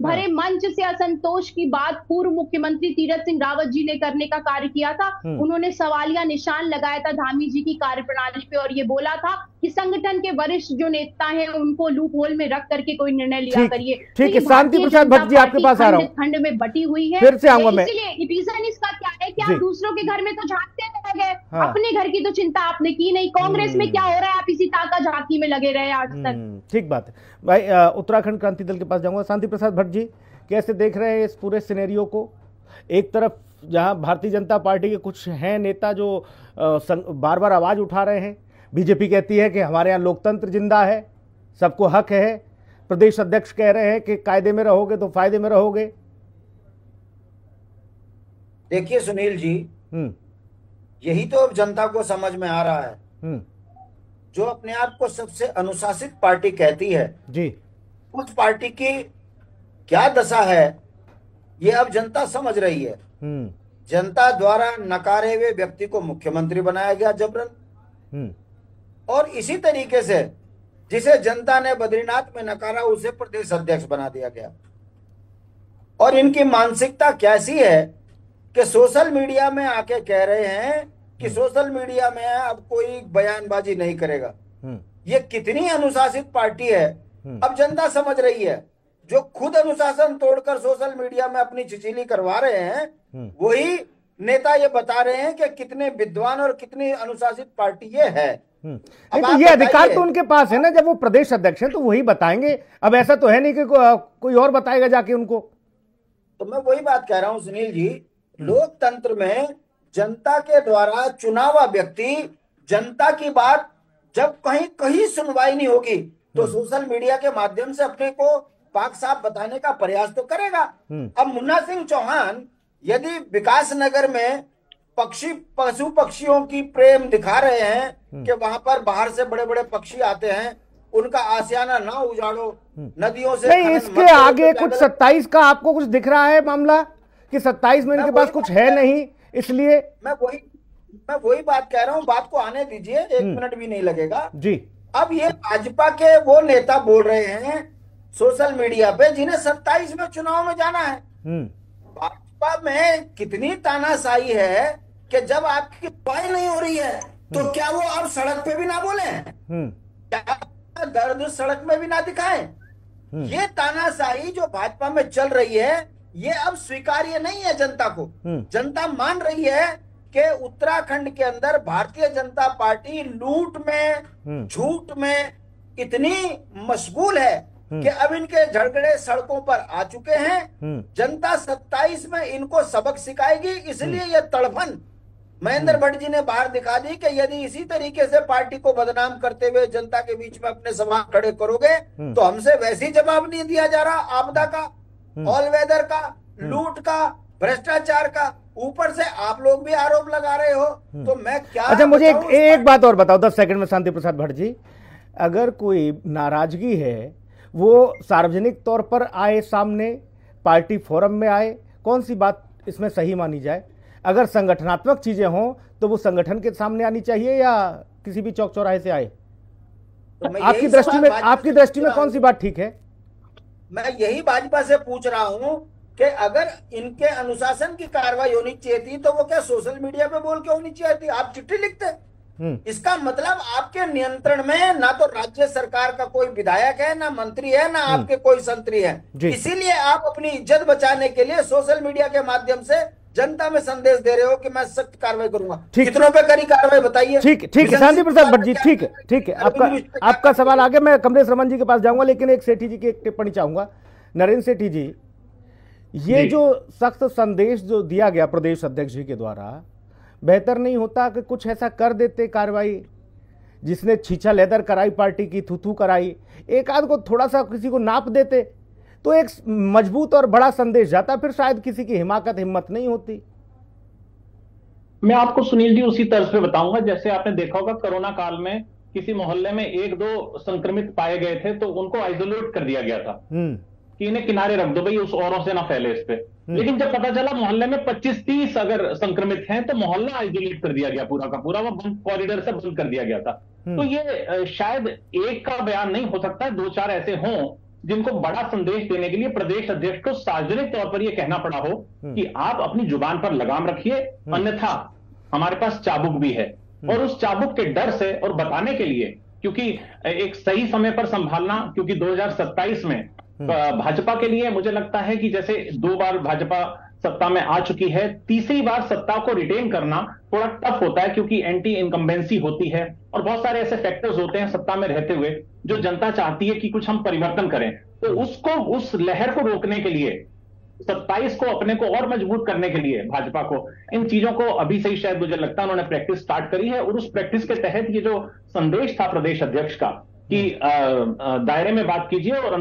भरे मंच से असंतोष की बात पूर्व मुख्यमंत्री तीरथ सिंह रावत जी ने करने का कार्य किया था। उन्होंने सवालिया निशान लगाया था धामी जी की कार्यप्रणाली पे और ये बोला था कि संगठन के वरिष्ठ जो नेता हैं उनको लूप होल में रख करके कोई निर्णय लिया करिए। ठीक है, शांति प्रसाद भट्ट जी आपके पास आ रहा हूं, खंड में बटी हुई है, फिर से आऊंगा मैं। इसलिए रीजन इसका क्या है कि आप दूसरों के घर में तो झांकते रह गए, अपने घर की तो चिंता आपने की नहीं। कांग्रेस में क्या हो रहा है, आप इसी ताका झांकी में लगे रहे आज तक। ठीक बात है भाई। उत्तराखंड क्रांति दल के पास जाऊंगा। शांति प्रसाद भट्ट जी कैसे देख रहे हैं इस पूरे सिनेरियो को? एक तरफ जहां भारतीय जनता पार्टी के कुछ हैं नेता जो बार बार आवाज उठा रहे हैं, बीजेपी कहती है कि हमारे यहाँ लोकतंत्र जिंदा है, सबको हक है, प्रदेश अध्यक्ष कह रहे हैं कि कायदे में रहोगे तो फायदे में रहोगे। देखिए सुनील जी, यही तो अब जनता को समझ में आ रहा है। जो अपने आप को सबसे अनुशासित पार्टी कहती है जी, उस पार्टी की क्या दशा है ये अब जनता समझ रही है। जनता द्वारा नकारे हुए व्यक्ति को मुख्यमंत्री बनाया गया जबरन, और इसी तरीके से जिसे जनता ने बद्रीनाथ में नकारा उसे प्रदेश अध्यक्ष बना दिया गया। और इनकी मानसिकता कैसी है कि सोशल मीडिया में आके कह रहे हैं कि सोशल मीडिया में अब कोई बयानबाजी नहीं करेगा। ये कितनी अनुशासित पार्टी है अब जनता समझ रही है। जो खुद अनुशासन तोड़कर सोशल मीडिया में अपनी चिचीली करवा रहे हैं वही नेता ये बता रहे हैं कि कितने विद्वान और कितनी अनुशासित पार्टी ये है। अब तो ये अधिकार तो उनके पास है ना, जब वो प्रदेश अध्यक्ष हैं तो वही बताएंगे। अब ऐसा तो है नहीं कि कोई और बताएगा जाके उनको। तो मैं वही बात कह रहा हूं सुनील जी, लोकतंत्र में जनता के द्वारा चुना हुआ व्यक्ति जनता की बात जब कहीं सुनवाई नहीं होगी तो सोशल मीडिया के माध्यम से अपने को पाक साफ बताने का प्रयास तो करेगा। अब मुन्ना सिंह चौहान यदि विकास नगर में पशु पक्षियों की प्रेम दिखा रहे हैं कि वहां पर बाहर से बड़े बड़े पक्षी आते हैं, उनका आशियाना ना उजाड़ो, नदियों से नहीं, इसके आगे कुछ 27 का आपको कुछ दिख रहा है मामला कि 27 में इनके पास कुछ है नहीं, इसलिए मैं वही बात कह रहा हूं। बात को आने दीजिए, 1 मिनट भी नहीं लगेगा जी। अब ये भाजपा के वो नेता बोल रहे हैं सोशल मीडिया पे जिन्हें 27 में चुनाव में जाना है। भाजपा में कितनी तानाशाही है कि जब आपकी पाई नहीं हो रही है तो क्या वो अब सड़क पे भी ना बोले, क्या दर्द सड़क में भी ना दिखाएं? ये तानाशाही जो भाजपा में चल रही है ये अब स्वीकार्य नहीं है जनता को। जनता मान रही है कि उत्तराखंड के अंदर भारतीय जनता पार्टी लूट में झूठ में इतनी मशगूल है कि अब इनके झगड़े सड़कों पर आ चुके हैं। जनता 27 में इनको सबक सिखाएगी, इसलिए ये तड़फन महेंद्र भट्ट जी ने बाहर दिखा दी कि यदि इसी तरीके से पार्टी को बदनाम करते हुए जनता के बीच में अपने सवाल खड़े करोगे तो हमसे वैसे ही जवाब नहीं दिया जा रहा आपदा का, ऑल वेदर का, लूट का, भ्रष्टाचार का, ऊपर से आप लोग भी आरोप लगा रहे हो। तो मैं क्या अच्छा, मुझे एक बात और बताओ 10 सेकंड में शांति प्रसाद भट्ट जी, अगर कोई नाराजगी है वो सार्वजनिक तौर पर आए, सामने पार्टी फोरम में आए, कौन सी बात इसमें सही मानी जाए? अगर संगठनात्मक चीजें हों तो वो संगठन के सामने आनी चाहिए या किसी भी चौक चौराहे से आए? तो आपकी दृष्टि में कौन सी बात ठीक है? मैं यही भाजपा से पूछ रहा हूं कि अगर इनके अनुशासन की कार्रवाई होनी चाहिए थी तो वो क्या सोशल मीडिया पे बोल के होनी चाहिए थी? आप चिट्ठी लिखते। इसका मतलब आपके नियंत्रण में ना तो राज्य सरकार का कोई विधायक है, ना मंत्री है, ना आपके कोई संतरी है। इसीलिए आप अपनी इज्जत बचाने के लिए सोशल मीडिया के माध्यम से जनता में संदेश दे रहे हो कि मैं सख्त कार्रवाई करूंगा। कितनों पे करी कार्रवाई बताइए। ठीक है शांति प्रसाद भट्ट जी, ठीक है आपका सवाल आगे। मैं कमलेश रमन जी के पास जाऊंगा, लेकिन एक सेठी जी की एक टिप्पणी चाहूंगा। नरेंद्र सेठी जी, ये जो सख्त संदेश जो दिया गया प्रदेश अध्यक्ष जी के द्वारा, बेहतर नहीं होता कि कुछ ऐसा कर देते कार्रवाई जिसने छीछा लेदर कराई, पार्टी की थू कराई, एक आध को थोड़ा सा किसी को नाप देते तो एक मजबूत और बड़ा संदेश जाता, फिर शायद किसी की हिम्मत नहीं होती। मैं आपको सुनील जी उसी तर्ज पे बताऊंगा, जैसे आपने देखा होगा कोरोना काल में किसी मोहल्ले में 1-2 संक्रमित पाए गए थे तो उनको आइसोलेट कर दिया गया था कि इन्हें किनारे रख दो भाई, उस औरों से ना फैले इस पे। लेकिन जब पता चला मोहल्ले में 25-30 अगर संक्रमित हैं तो मोहल्ला आइसोलेट कर दिया गया, पूरा का पूरा वो बंद कॉरिडोर से बंद कर दिया गया था। तो ये शायद एक का बयान नहीं हो सकता, 2-4 ऐसे हों जिनको बड़ा संदेश देने के लिए प्रदेश अध्यक्ष को सार्वजनिक तौर पर यह कहना पड़ा हो कि आप अपनी जुबान पर लगाम रखिए, अन्यथा हमारे पास चाबुक भी है। और उस चाबुक के डर से और बताने के लिए, क्योंकि एक सही समय पर संभालना, क्योंकि 2027 में भाजपा के लिए मुझे लगता है कि जैसे 2 बार भाजपा सत्ता में आ चुकी है, तीसरी बार सत्ता को रिटेन करना थोड़ा टफ होता है, क्योंकि एंटी इनकम्बेंसी होती है और बहुत सारे ऐसे फैक्टर्स होते हैं सत्ता में रहते हुए जो जनता चाहती है कि कुछ हम परिवर्तन करें। तो उस लहर को रोकने के लिए, 27 को अपने को और मजबूत करने के लिए भाजपा को इन चीजों को अभी से ही शायद मुझे लगता है उन्होंने प्रैक्टिस स्टार्ट करी है। और उस प्रैक्टिस के तहत ये जो संदेश था प्रदेश अध्यक्ष का कि दायरे में बात कीजिए और